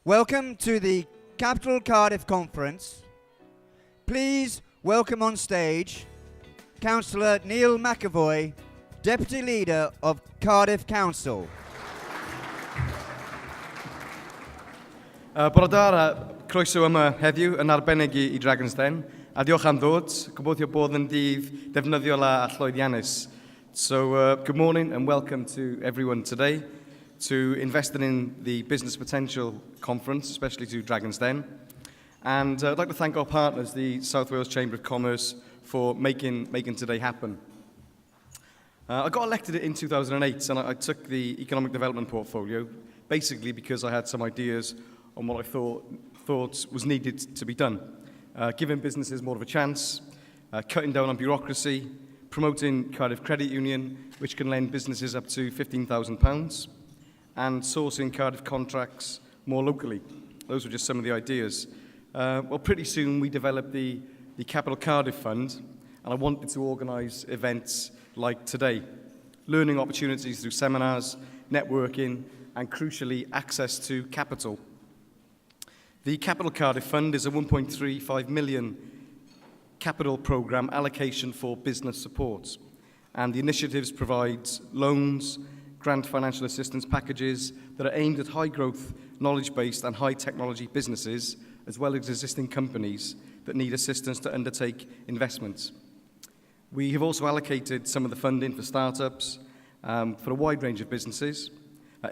Welcome to the Capital Cardiff Conference. Please welcome on stage Councillor Neil McAvoy, Deputy Leader of Cardiff Council. Bore da, croeso yma heddiw yn arbennig i Dragon's Den. A diolch am ddod, gobeithio bod yn dydd defnyddiol a llwyddiannus. So good morning and welcome to everyone today to investing in the Business Potential Conference, especially to Dragon's Den. And I'd like to thank our partners, the South Wales Chamber of Commerce, for making today happen. I got elected in 2008 and I took the economic development portfolio, basically because I had some ideas on what I thought was needed to be done. Giving businesses more of a chance, cutting down on bureaucracy, promoting Cardiff Credit Union, which can lend businesses up to £15,000, and sourcing Cardiff contracts more locally. Those were just some of the ideas. Well, pretty soon we developed the Capital Cardiff Fund, and I wanted to organise events like today. Learning opportunities through seminars, networking, and crucially, access to capital. The Capital Cardiff Fund is a £1.35 million capital programme allocation for business support, and the initiatives provide loans, grant financial assistance packages that are aimed at high-growth, knowledge-based and high-technology businesses, as well as existing companies that need assistance to undertake investments. We have also allocated some of the funding for startups, for a wide range of businesses,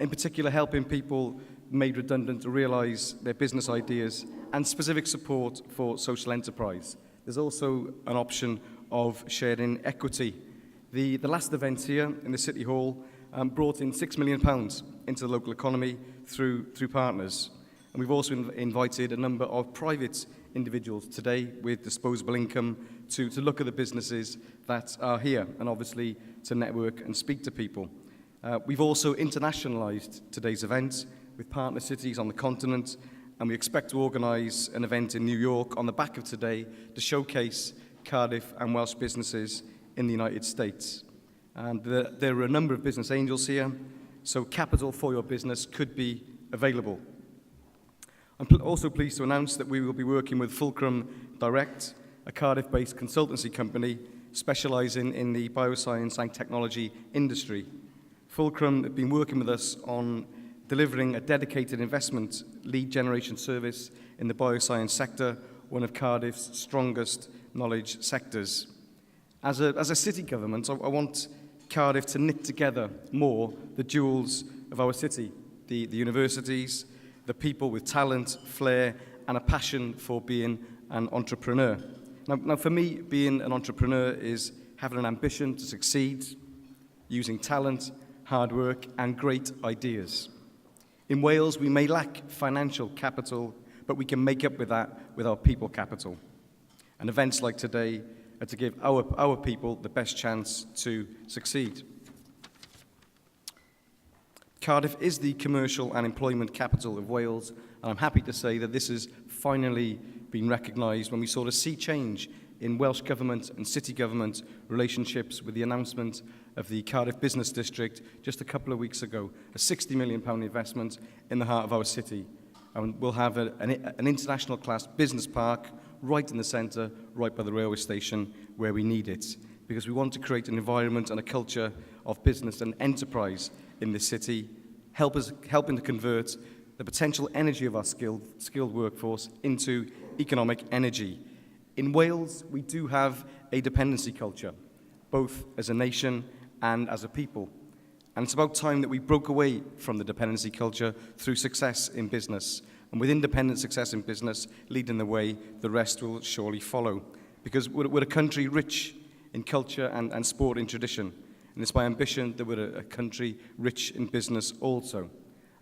in particular helping people made redundant to realise their business ideas and specific support for social enterprise. There's also an option of sharing equity. The last event here in the City Hall brought in £6 million into the local economy through partners. And we've also invited a number of private individuals today with disposable income to look at the businesses that are here and obviously to network and speak to people. We've also internationalised today's event with partner cities on the continent, and we expect to organise an event in New York on the back of today to showcase Cardiff and Welsh businesses in the United States. And there are a number of business angels here, so capital for your business could be available. I'm also pleased to announce that we will be working with Fulcrum Direct, a Cardiff-based consultancy company specialising in the bioscience and technology industry. Fulcrum have been working with us on delivering a dedicated investment lead generation service in the bioscience sector, one of Cardiff's strongest knowledge sectors. As a city government, I want Cardiff to knit together more the jewels of our city, the universities, the people with talent, flair, and a passion for being an entrepreneur. Now for me, being an entrepreneur is having an ambition to succeed, using talent, hard work, and great ideas. In Wales, we may lack financial capital, but we can make up with that with our people capital. And events like today are to give our people the best chance to succeed. Cardiff is the commercial and employment capital of Wales, and I'm happy to say that this has finally been recognised when we saw a sea change in Welsh Government and City Government relationships with the announcement of the Cardiff Business District just a couple of weeks ago, a £60 million investment in the heart of our city. And we'll have an international class business park right in the centre, right by the railway station where we need it, because we want to create an environment and a culture of business and enterprise in this city, helping to convert the potential energy of our skilled workforce into economic energy. In Wales, we do have a dependency culture, both as a nation and as a people. And it's about time that we broke away from the dependency culture through success in business. And with independent success in business leading the way, the rest will surely follow. Because we're a country rich in culture and sport and tradition. And it's my ambition that we're a country rich in business also.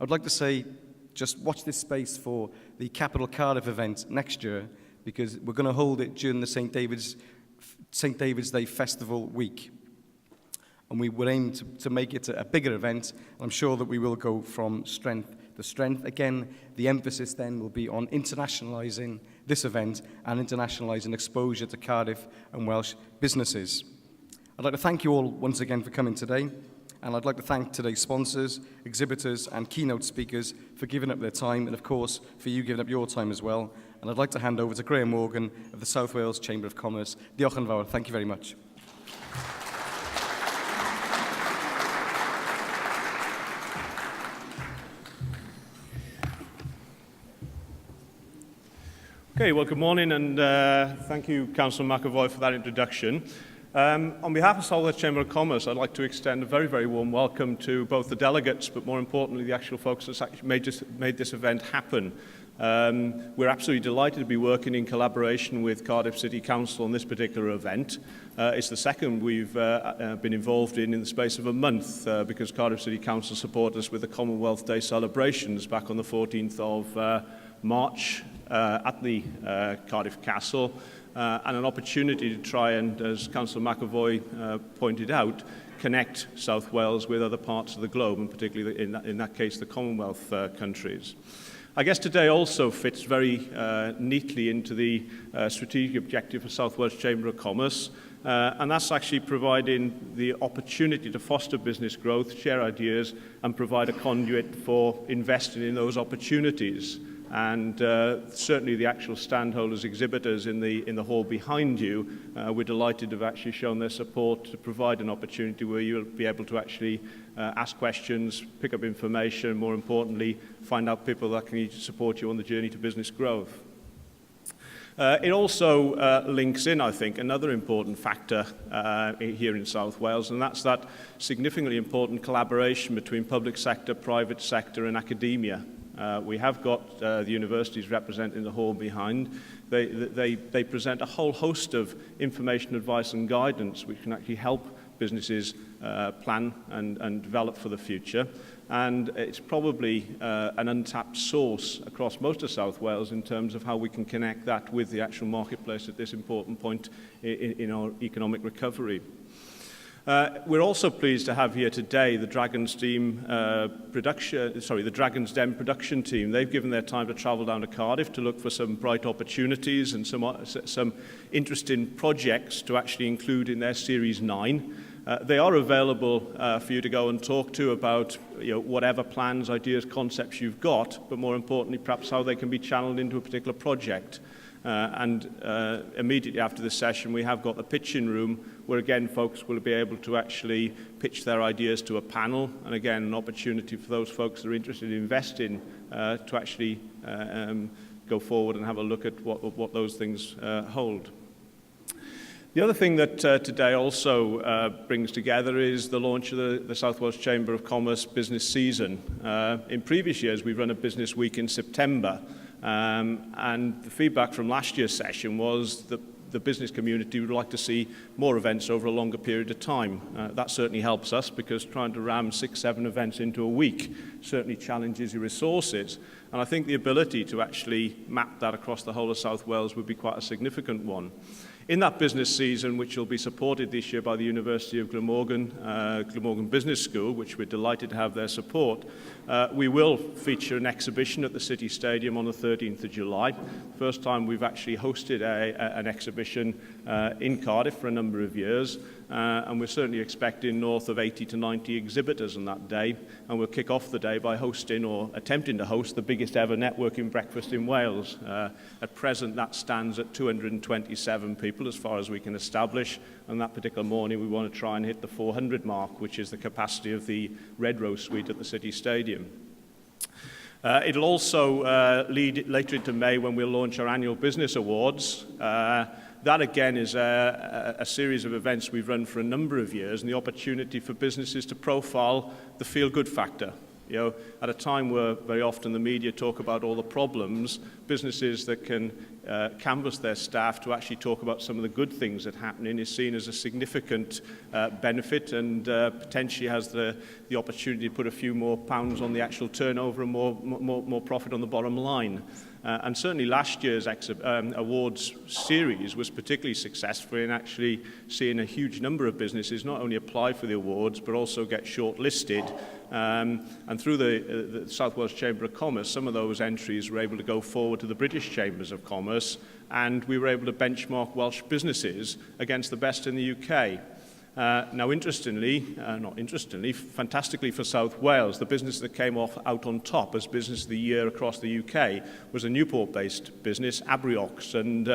I would like to say, just watch this space for the Capital Cardiff event next year, because we're going to hold it during the St. David's Day Festival week. And we will aim to make it a bigger event. I'm sure that we will go from strength to strength. Again, the emphasis then will be on internationalising this event and internationalising exposure to Cardiff and Welsh businesses. I'd like to thank you all once again for coming today. And I'd like to thank today's sponsors, exhibitors, and keynote speakers for giving up their time, and of course, for you giving up your time as well. And I'd like to hand over to Graham Morgan of the South Wales Chamber of Commerce. Diolch yn fawr. Thank you very much. Okay, well, good morning, and thank you, Councillor McAvoy, for that introduction. On behalf of South Wales Chamber of Commerce, I'd like to extend a very, very warm welcome to both the delegates, but more importantly, the actual folks that actually made this event happen. We're absolutely delighted to be working in collaboration with Cardiff City Council on this particular event. It's the second we've been involved in the space of a month because Cardiff City Council supported us with the Commonwealth Day celebrations back on the 14th of March at the Cardiff Castle, and an opportunity to try and, as Councillor McAvoy pointed out, connect South Wales with other parts of the globe, and particularly in that case the Commonwealth countries. I guess today also fits very neatly into the strategic objective of South Wales Chamber of Commerce, and that's actually providing the opportunity to foster business growth, share ideas, and provide a conduit for investing in those opportunities. And certainly the actual standholders, exhibitors in the hall behind you, we're delighted to have actually shown their support to provide an opportunity where you'll be able to actually ask questions, pick up information, more importantly, find out people that can support you on the journey to business growth. It also links in, I think, another important factor here in South Wales, and that's that significantly important collaboration between public sector, private sector, and academia. We have got the universities represented in the hall behind. They present a whole host of information, advice and guidance which can actually help businesses plan and develop for the future. And it's probably an untapped source across most of South Wales in terms of how we can connect that with the actual marketplace at this important point in our economic recovery. We're also pleased to have here today the Dragon's Den production team. They've given their time to travel down to Cardiff to look for some bright opportunities and some interesting projects to actually include in their Series 9. They are available for you to go and talk to about whatever plans, ideas, concepts you've got, but more importantly, perhaps how they can be channeled into a particular project. And immediately after this session, we have got the pitching room where, again, folks will be able to actually pitch their ideas to a panel. And, again, an opportunity for those folks that are interested in investing to actually go forward and have a look at what those things hold. The other thing that today also brings together is the launch of the South Wales Chamber of Commerce business season. In previous years, we've run a business week in September. And the feedback from last year's session was that the business community would like to see more events over a longer period of time. That certainly helps us because trying to ram 6-7 events into a week certainly challenges your resources. And I think the ability to actually map that across the whole of South Wales would be quite a significant one. In that business season, which will be supported this year by the University of Glamorgan Business School, which we're delighted to have their support, we will feature an exhibition at the City Stadium on the 13th of July. First time we've actually hosted an exhibition in Cardiff for a number of years, and we're certainly expecting north of 80 to 90 exhibitors on that day, and we'll kick off the day by hosting or attempting to host the biggest ever networking breakfast in Wales. At present, that stands at 227 people as far as we can establish, and that particular morning we want to try and hit the 400 mark, which is the capacity of the Red Rose Suite at the City Stadium. It'll also lead later into May when we'll launch our annual Business Awards. That again is a series of events we've run for a number of years, and the opportunity for businesses to profile the feel-good factor. At a time where very often the media talk about all the problems, businesses that can canvass their staff to actually talk about some of the good things that are happening is seen as a significant benefit, and potentially has the opportunity to put a few more pounds on the actual turnover and more profit on the bottom line. And certainly last year's awards series was particularly successful in actually seeing a huge number of businesses not only apply for the awards but also get shortlisted. And through the South Wales Chamber of Commerce, some of those entries were able to go forward to the British Chambers of Commerce, and we were able to benchmark Welsh businesses against the best in the UK. Now, fantastically for South Wales, the business that came out on top as Business of the Year across the UK was a Newport-based business, Abriox. And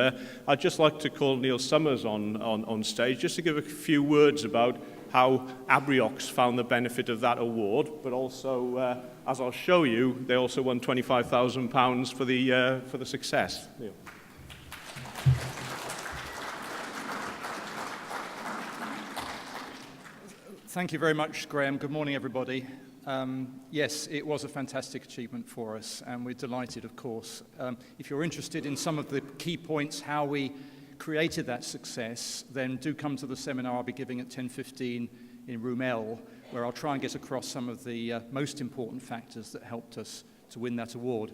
I'd just like to call Neil Summers on stage just to give a few words about how Abriox found the benefit of that award, but also, as I'll show you, they also won £25,000 for the success. Neil. Thank you very much, Graham. Good morning, everybody. Yes, it was a fantastic achievement for us, and we're delighted, of course. If you're interested in some of the key points, how we created that success, then do come to the seminar I'll be giving at 10:15 in Room L, where I'll try and get across some of the most important factors that helped us to win that award.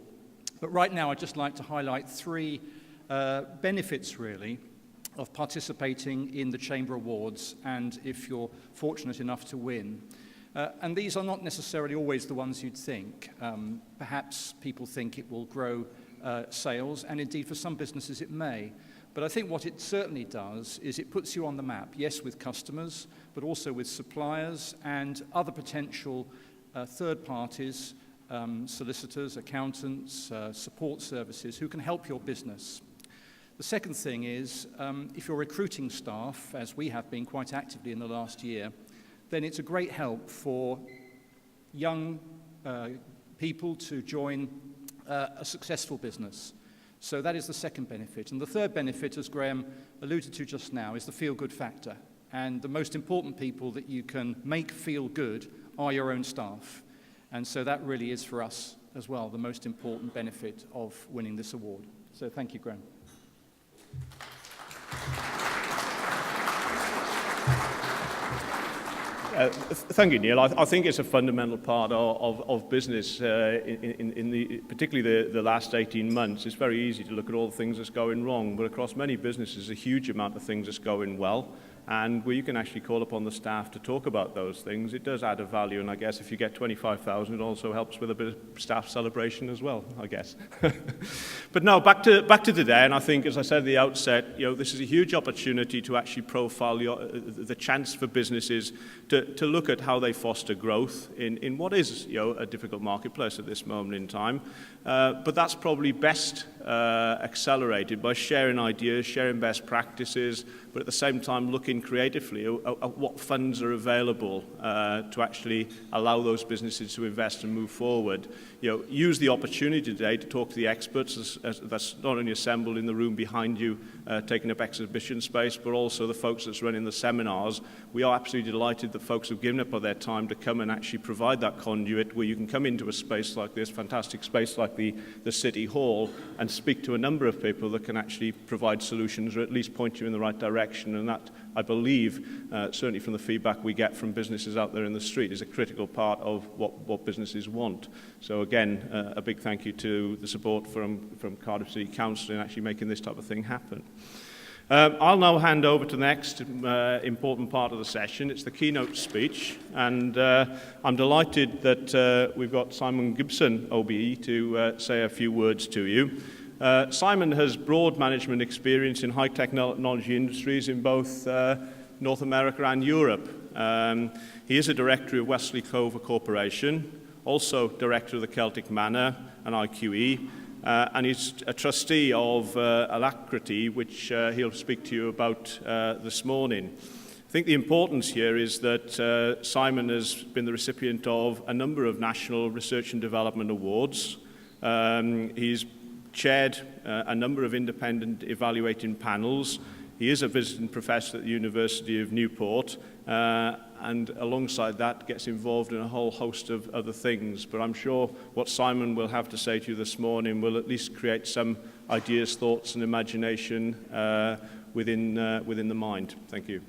But right now, I'd just like to highlight three benefits, really, of participating in the Chamber Awards, and if you're fortunate enough to win. And these are not necessarily always the ones you'd think. Perhaps people think it will grow sales, and indeed for some businesses it may. But I think what it certainly does is it puts you on the map, yes, with customers, but also with suppliers and other potential third parties, solicitors, accountants, support services who can help your business. The second thing is, if you're recruiting staff, as we have been quite actively in the last year, then it's a great help for young people to join a successful business. So that is the second benefit. And the third benefit, as Graham alluded to just now, is the feel-good factor. And the most important people that you can make feel good are your own staff. And so that really is for us as well the most important benefit of winning this award. So thank you, Graham. Thank you, Neil. I think it's a fundamental part of business, particularly the last 18 months. It's very easy to look at all the things that's going wrong, but across many businesses, a huge amount of things that's going well. And where you can actually call upon the staff to talk about those things, it does add a value. And I guess if you get 25,000, it also helps with a bit of staff celebration as well, I guess. But no, back to today. And I think, as I said at the outset, this is a huge opportunity to actually profile the chance for businesses to look at how they foster growth in what is a difficult marketplace at this moment in time. But that's probably best accelerated by sharing ideas, sharing best practices, but at the same time looking creatively at what funds are available to actually allow those businesses to invest and move forward. Use the opportunity today to talk to the experts that's not only assembled in the room behind you, taking up exhibition space, but also the folks that's running the seminars. We are absolutely delighted that folks have given up their time to come and actually provide that conduit where you can come into a space like this, fantastic space like the City Hall, and speak to a number of people that can actually provide solutions or at least point you in the right direction. And that, I believe, certainly from the feedback we get from businesses out there in the street, is a critical part of what businesses want. So again, a big thank you to the support from Cardiff City Council in actually making this type of thing happen. I'll now hand over to the next important part of the session. It's the keynote speech, and I'm delighted that we've got Simon Gibson, OBE, to say a few words to you. Simon has broad management experience in high technology industries in both North America and Europe. He is a director of Wesley Clover Corporation, also director of the Celtic Manor and IQE, and he's a trustee of Alacrity, which he'll speak to you about this morning. I think the importance here is that Simon has been the recipient of a number of national research and development awards. He's chaired a number of independent evaluating panels. He is a visiting professor at the University of Newport, and alongside that gets involved in a whole host of other things. But I'm sure what Simon will have to say to you this morning will at least create some ideas, thoughts and imagination within the mind. Thank you.